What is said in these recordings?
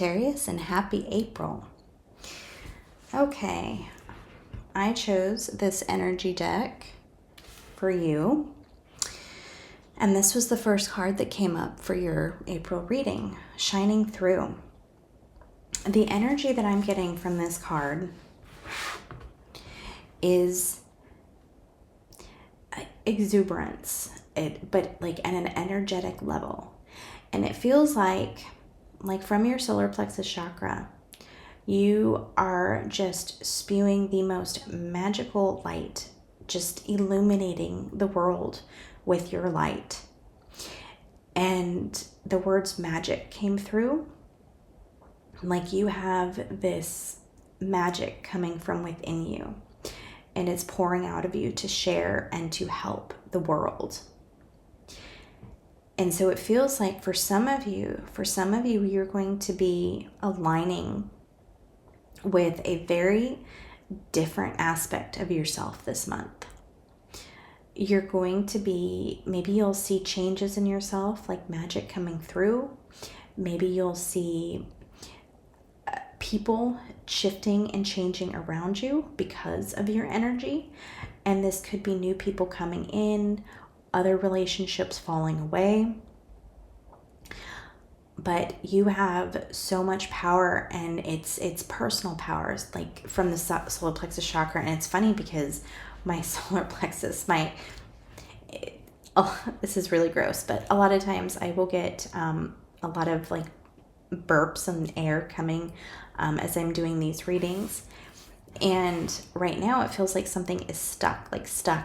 Sagittarius, and happy April. Okay, I chose this energy deck for you, and this was the first card that came up for your April reading, Shining Through. The energy that I'm getting from this card is exuberance, but like at an energetic level. And it feels like from your solar plexus chakra, you are just spewing the most magical light, just illuminating the world with your light. And the words magic came through. Like you have this magic coming from within you, and it's pouring out of you to share and to help the world. And so it feels like for some of you, you're going to be aligning with a very different aspect of yourself this month. You're going to be, maybe you'll see changes in yourself, like magic coming through. Maybe you'll see people shifting and changing around you because of your energy. And this could be new people coming in, other relationships falling away. But you have so much power, and it's personal powers, like from the solar plexus chakra. And it's funny because my solar plexus, this is really gross, but a lot of times I will get a lot of like burps and air coming as I'm doing these readings. And right now it feels like something is stuck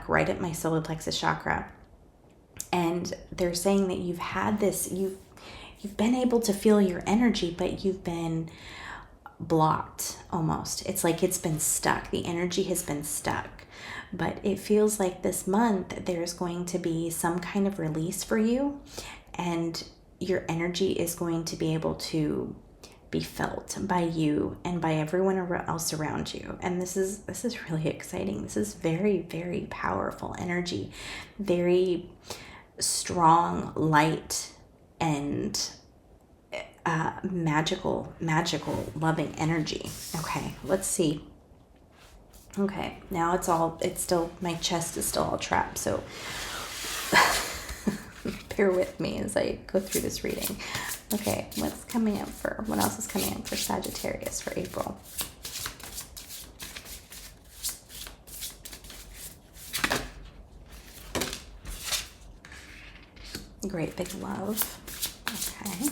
right at my solar plexus chakra. And they're saying that you've had this, you've been able to feel your energy, but you've been blocked almost. It's like it's been stuck. The energy has been stuck. But it feels like this month there's going to be some kind of release for you, and your energy is going to be able to be felt by you and by everyone else around you. And this is really exciting. This is very, very powerful energy, very strong light, and magical, loving energy. Okay, let's see. Okay, now it's still, my chest is still all trapped, so bear with me as I go through this reading. Okay, what else is coming up for Sagittarius for April? Great big love. Okay.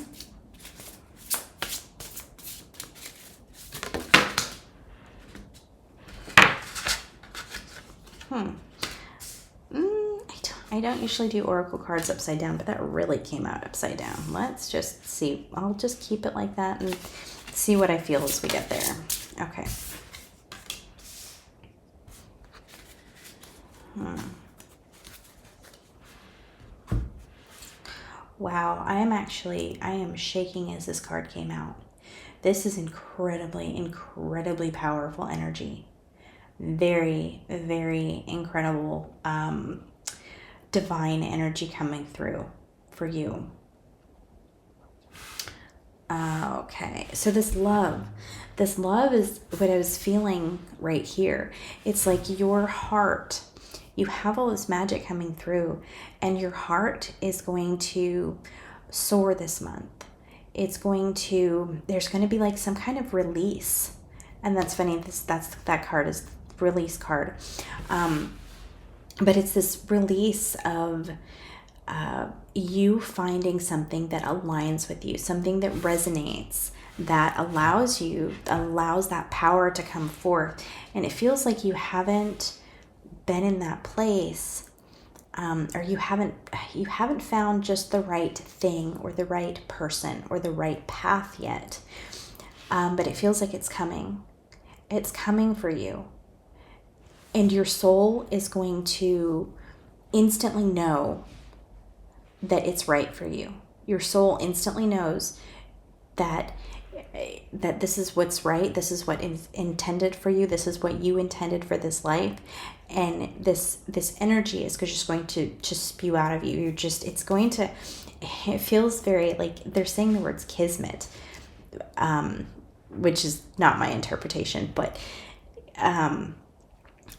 I don't usually do oracle cards upside down, but that really came out upside down. Let's just see. I'll just keep it like that and see what I feel as we get there. Okay. Wow, I am shaking as this card came out. This is incredibly powerful energy. Very, very incredible divine energy coming through for you. Okay, so this love is what I was feeling right here. It's like your heart, you have all this magic coming through, and your heart is going to soar this month. There's going to be like some kind of release. And that's funny, that card is release card. But it's this release of you finding something that aligns with you, something that resonates, that allows that power to come forth. And it feels like you haven't been in that place, or you haven't found just the right thing or the right person or the right path yet. But it feels like it's coming. It's coming for you. And your soul is going to instantly know that it's right for you. Your soul instantly knows that this is what's right. This is what is intended for you. This is what you intended for this life. And this energy is just going to just spew out of you. It feels very like they're saying the words kismet. which is not my interpretation, but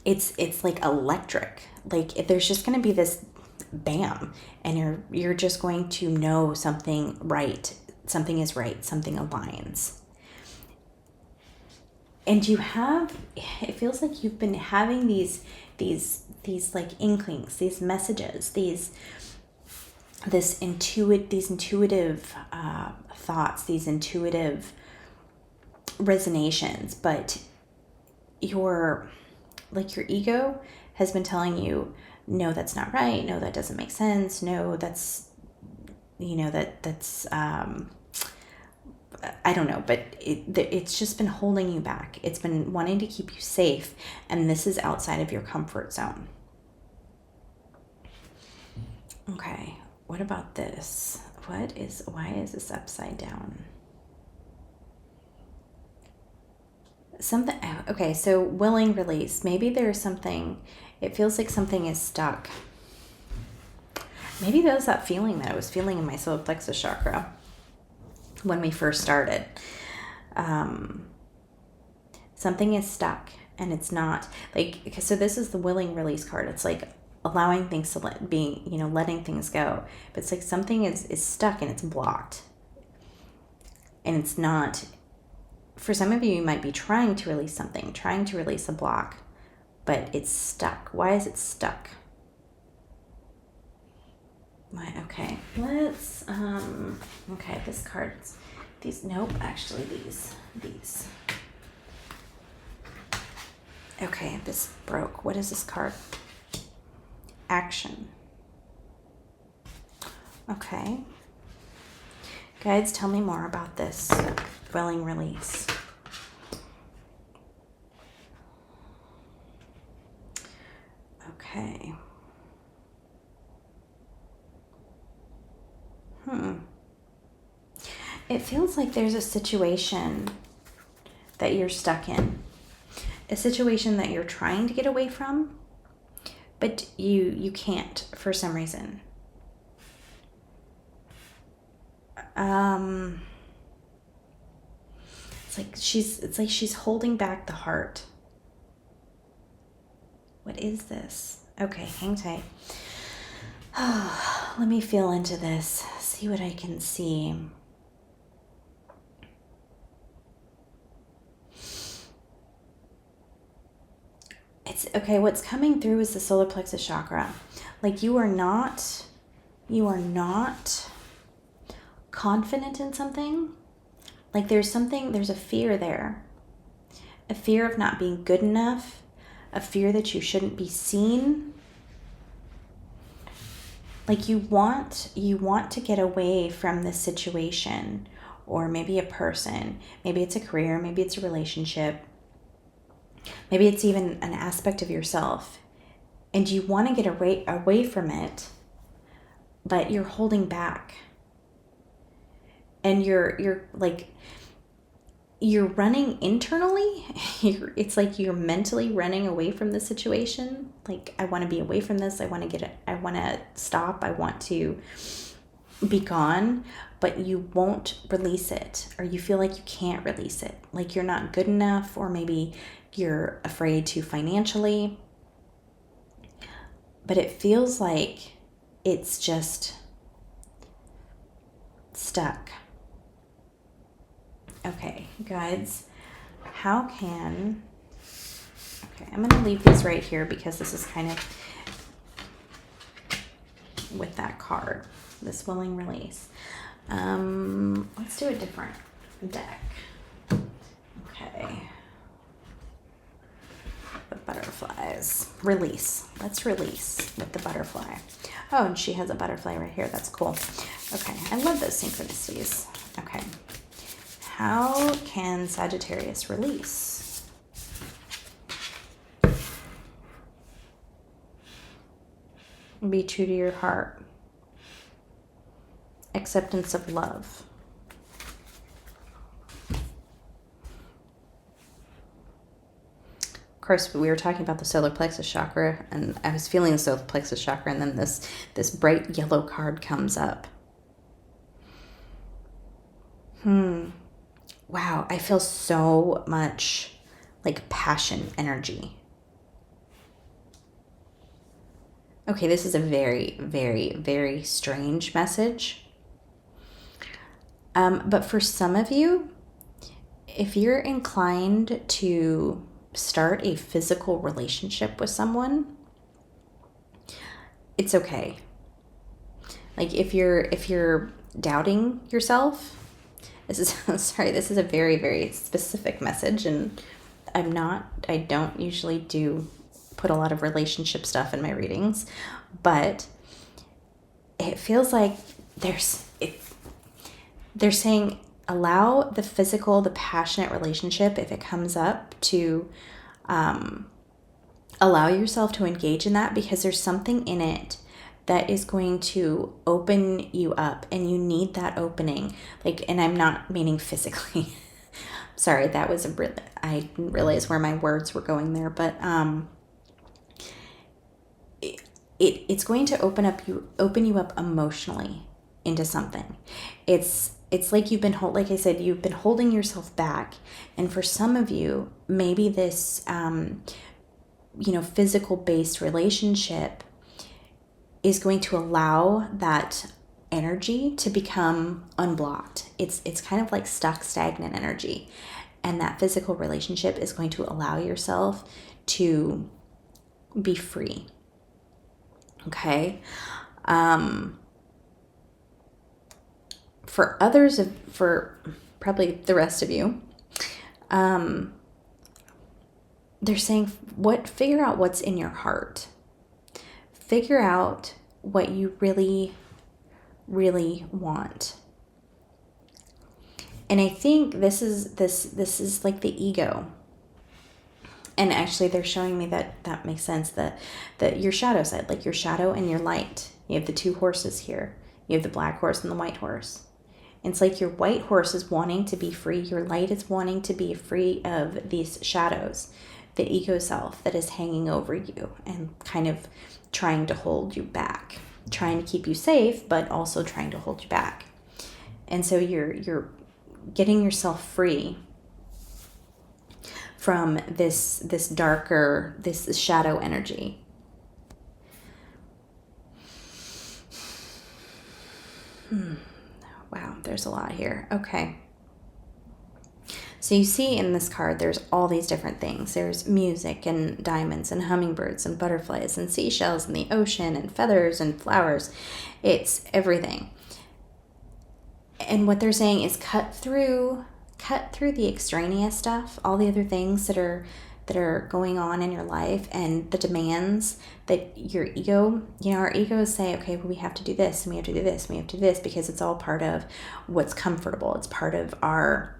it's like electric. Like there's just going to be this bam, and you're just going to know something is right, something aligns. And it feels like you've been having these like inklings, these messages, these intuitive thoughts, these intuitive resonations, but your ego has been telling you, no, that's not right. No, that doesn't make sense. No, that's I don't know, but it's just been holding you back. It's been wanting to keep you safe, and this is outside of your comfort zone. Okay, what about this? Why is this upside down? Okay, so willing release. Maybe there's something, it feels like something is stuck. Maybe that was that feeling that I was feeling in my solar plexus chakra when we first started. Something is stuck, and it's not like, so this is the willing release card. It's like allowing things to letting things go. But it's like something is stuck and it's blocked. And it's not, for some of you might be trying to release something, trying to release a block, but it's stuck. Why is it stuck? Okay, let's, okay, this card's, these, nope, actually these. Okay, this broke. What is this card? Action. Okay. Guides, tell me more about this willing release. Okay. It feels like there's a situation that you're stuck in. A situation that you're trying to get away from, but you can't for some reason. It's like she's holding back the heart. What is this? Okay, hang tight. Let me feel into this. See what I can see. It's okay. What's coming through is the solar plexus chakra. Like you are not confident in something. Like there's a fear there. A fear of not being good enough. A fear that you shouldn't be seen. Like you want to get away from this situation, or maybe a person, maybe it's a career, maybe it's a relationship, maybe it's even an aspect of yourself, and you want to get away from it, but you're holding back, and you're running internally. It's like you're mentally running away from the situation. Like, I want to be away from this. I want to stop. I want to be gone, but you won't release it, or you feel like you can't release it. Like you're not good enough, or maybe you're afraid to financially, but it feels like it's just stuck. Okay, guides, okay, I'm going to leave these right here because this is kind of with that card, this willing release. Let's do a different deck. Okay. The butterflies. Release. Let's release with the butterfly. Oh, and she has a butterfly right here. That's cool. Okay, I love those synchronicities. Okay. How can Sagittarius release? Be true to your heart. Acceptance of love. Of course, we were talking about the solar plexus chakra, and I was feeling the solar plexus chakra, and then this bright yellow card comes up. wow, I feel so much like passion energy. Okay, this is a very, very, very strange message. But for some of you, if you're inclined to start a physical relationship with someone, it's okay. Like if you're doubting yourself, this is this is a very, very specific message, and I don't usually do put a lot of relationship stuff in my readings, but it feels like they're saying allow the physical, the passionate relationship, if it comes up, to allow yourself to engage in that, because there's something in it that is going to open you up, and you need that opening. Like, and I'm not meaning physically. Sorry, that was I didn't realize where my words were going there, but it's going to open you up emotionally into something. It's like you've been like I said, you've been holding yourself back, and for some of you, maybe this physical based relationship is going to allow that energy to become unblocked. It's kind of like stuck, stagnant energy, and that physical relationship is going to allow yourself to be free. Okay. For others, for probably the rest of you, they're saying figure out what's in your heart. Figure out what you really, really want. And I think this is like the ego. And actually they're showing me that makes sense, that your shadow side, like your shadow and your light. You have the two horses here. You have the black horse and the white horse. And it's like your white horse is wanting to be free. Your light is wanting to be free of these shadows, the ego self that is hanging over you and kind of trying to hold you back, trying to keep you safe, but also trying to hold you back. And so you're getting yourself free from this darker, this shadow energy. Wow, there's a lot here. Okay. So you see in this card, there's all these different things. There's music and diamonds and hummingbirds and butterflies and seashells and the ocean and feathers and flowers. It's everything. And what they're saying is cut through the extraneous stuff, all the other things that are going on in your life, and the demands that your ego, our egos say, okay, well, we have to do this and we have to do this and we have to do this, because it's all part of what's comfortable. It's part of our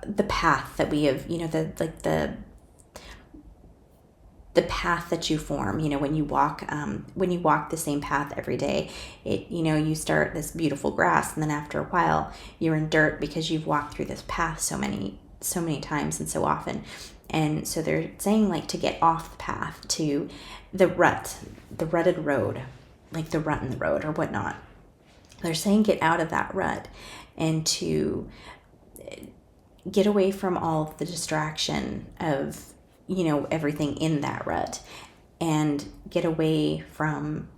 the path that we have, the path that you form, when you walk the same path every day, you start this beautiful grass, and then after a while you're in dirt because you've walked through this path so many times and so often. And so they're saying, like, to get off the path to the rutted road, like the rut in the road or whatnot. They're saying get out of that rut and to get away from all the distraction of everything in that rut, and get away from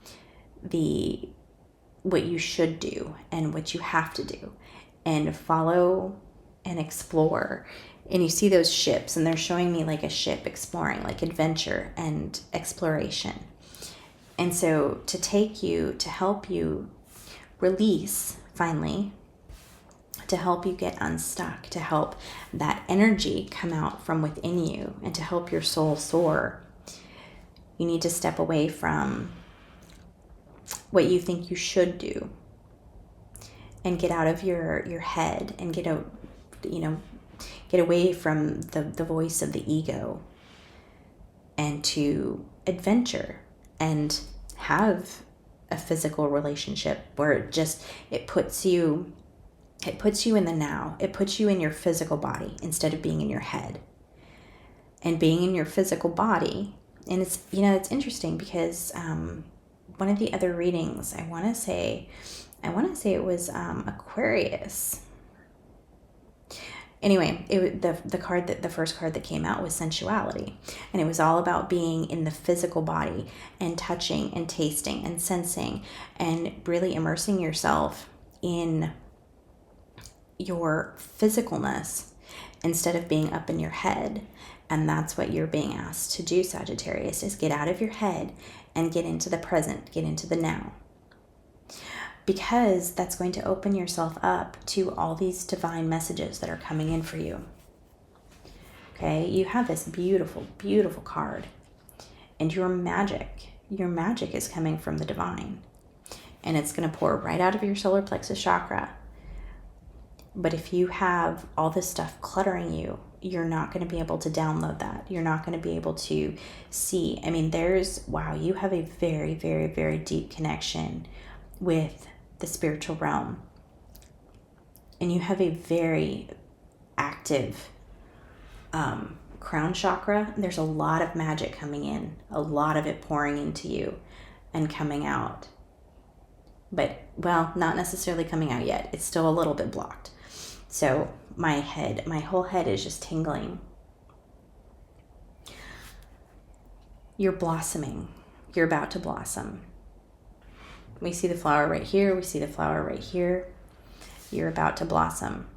what you should do and what you have to do, and follow and explore. And you see those ships, and they're showing me like a ship exploring, like adventure and exploration. And so to help you release finally, to help you get unstuck, to help that energy come out from within you, and to help your soul soar, you need to step away from what you think you should do, and get out of your head, and get away from the voice of the ego, and to adventure and have a physical relationship where it puts you in the now. It puts you in your physical body instead of being in your head. And being in your physical body, and it's interesting because one of the other readings, I want to say it was Aquarius. Anyway, the first card that came out was sensuality, and it was all about being in the physical body and touching and tasting and sensing and really immersing yourself in your physicalness instead of being up in your head. And that's what you're being asked to do, Sagittarius, is get out of your head and get into the present, get into the now. Because that's going to open yourself up to all these divine messages that are coming in for you. Okay, you have this beautiful, beautiful card. And your magic is coming from the divine. And it's going to pour right out of your solar plexus chakra. But if you have all this stuff cluttering you, you're not going to be able to download that. You're not going to be able to see. I mean, you have a very, very, very deep connection with the spiritual realm. And you have a very active crown chakra. There's a lot of magic coming in, a lot of it pouring into you and coming out. But, well, not necessarily coming out yet. It's still a little bit blocked. So my whole head is just tingling. You're blossoming. You're about to blossom. We see the flower right here. We see the flower right here. You're about to blossom.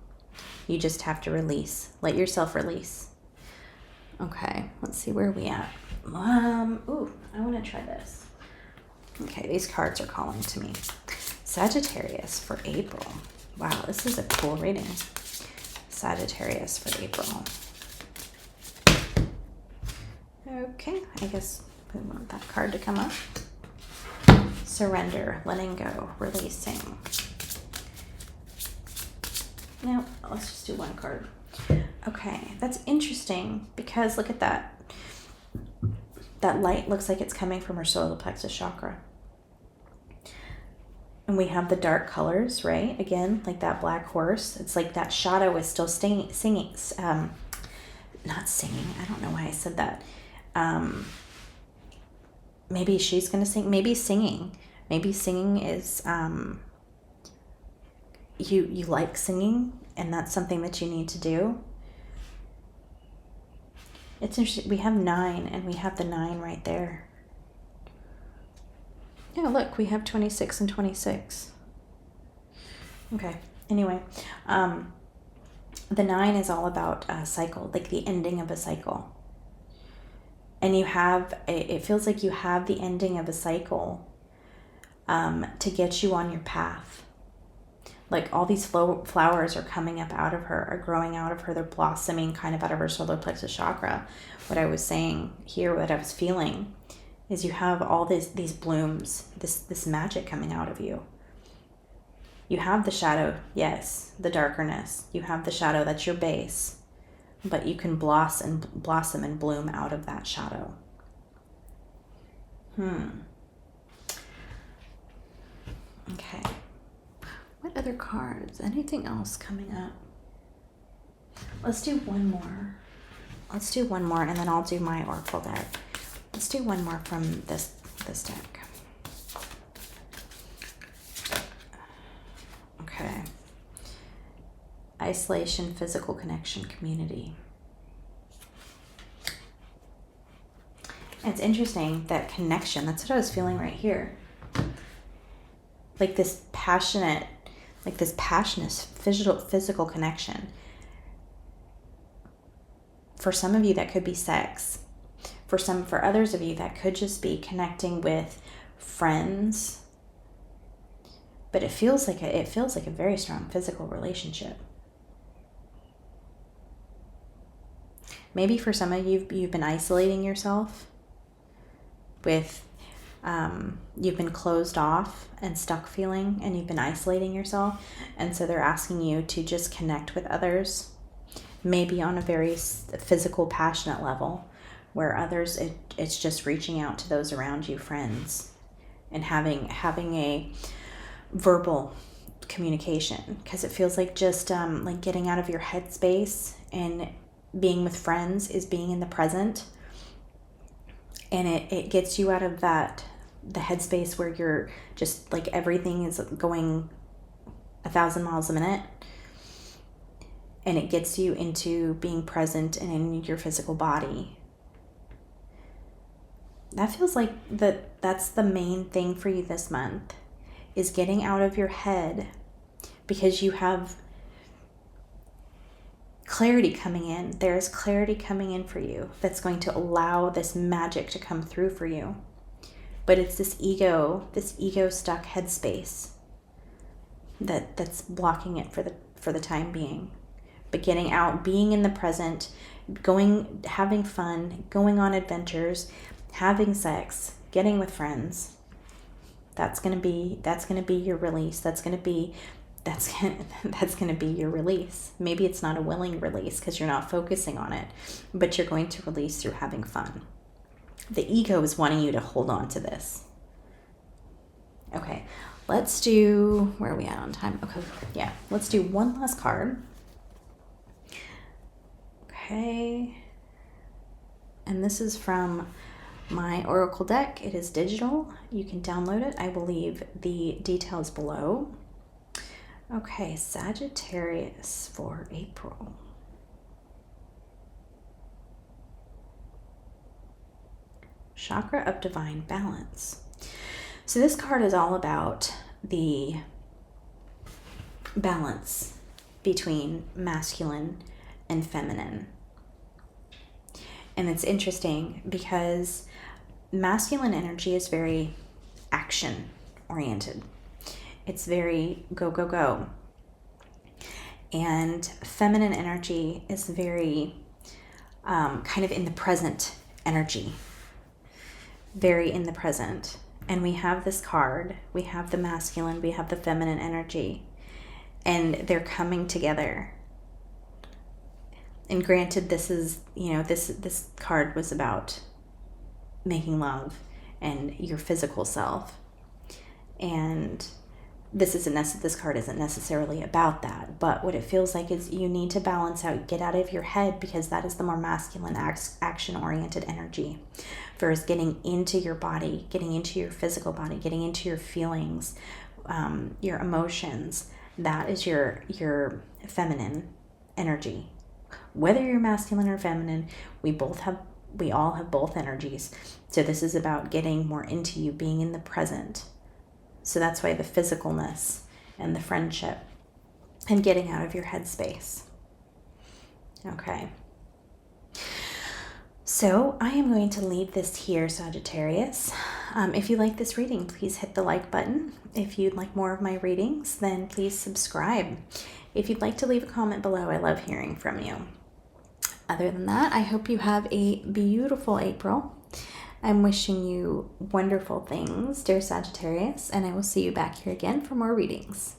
You just have to release. Let yourself release. Okay, let's see where we at. Ooh, I want to try this. Okay, these cards are calling to me. Sagittarius for April. Wow, this is a cool reading. Sagittarius for April. Okay, I guess we want that card to come up. Surrender, letting go, releasing. Now, let's just do one card. Okay, that's interesting because look at that. That light looks like it's coming from her solar plexus chakra. And we have the dark colors, right? Again, like that black horse. It's like that shadow is still singing. Not singing. I don't know why I said that. Maybe she's going to sing. Maybe singing. Maybe singing is, you like singing, and that's something that you need to do. It's interesting. We have 9, and we have the 9 right there. Yeah, look, we have 26 and 26. Okay, anyway, the 9 is all about a cycle, like the ending of a cycle. And it feels like you have the ending of a cycle to get you on your path. Like all these flowers are coming up out of her, are growing out of her. They're blossoming kind of out of her solar plexus chakra. What I was saying here, what I was feeling, is you have all these blooms, this magic coming out of you. You have the shadow, yes, the darkness. You have the shadow, that's your base. But you can blossom and bloom out of that shadow. Okay. What other cards? Anything else coming up? Let's do one more. And then I'll do my oracle deck. Let's do one more from this deck. Okay. Isolation, physical connection, community. And it's interesting, that connection, that's what I was feeling right here. Like this passionate physical connection. For some of you, that could be sex. For others of you, that could just be connecting with friends. But it feels like a very strong physical relationship. Maybe for some of you, you've been isolating yourself you've been closed off and stuck feeling, and you've been isolating yourself. And so they're asking you to just connect with others, maybe on a very physical, passionate level, where others, it's just reaching out to those around you, friends, and having a verbal communication, because it feels like just like getting out of your headspace and being with friends is being in the present. And it gets you out of the headspace where you're just like everything is going 1,000 miles a minute. and it gets you into being present and in your physical body. That feels like that's the main thing for you this month, is getting out of your head, because you have clarity coming in. There's clarity coming in for you that's going to allow this magic to come through for you. But it's this ego stuck headspace that's blocking it for the time being. But getting out, being in the present, having fun, going on adventures, having sex, getting with friends, that's gonna be your release. That's gonna be your release. Maybe it's not a willing release because you're not focusing on it, but you're going to release through having fun. The ego is wanting you to hold on to this. Okay, let's do, where are we at on time? Okay, yeah, let's do one last card. Okay, and this is from my Oracle deck. It is digital. You can download it. I will leave the details below. Okay, Sagittarius for April. Chakra of Divine Balance. So this card is all about the balance between masculine and feminine. And it's interesting because masculine energy is very action oriented. It's very go, go, go. And feminine energy is very kind of in the present energy. Very in the present. And we have this card. We have the masculine, we have the feminine energy. And they're coming together. And granted, this is, this card was about making love and your physical self. And this card isn't necessarily about that, but what it feels like is you need to balance out, get out of your head, because that is the more masculine action-oriented energy, versus getting into your body, getting into your physical body, getting into your feelings, your emotions. That is your feminine energy. Whether you're masculine or feminine, we all have both energies. So this is about getting more into you, being in the present. So that's why the physicalness and the friendship and getting out of your headspace. Okay. So I am going to leave this here, Sagittarius. If you like this reading, please hit the like button. If you'd like more of my readings, then please subscribe. If you'd like to leave a comment below, I love hearing from you. Other than that, I hope you have a beautiful April. I'm wishing you wonderful things, dear Sagittarius, and I will see you back here again for more readings.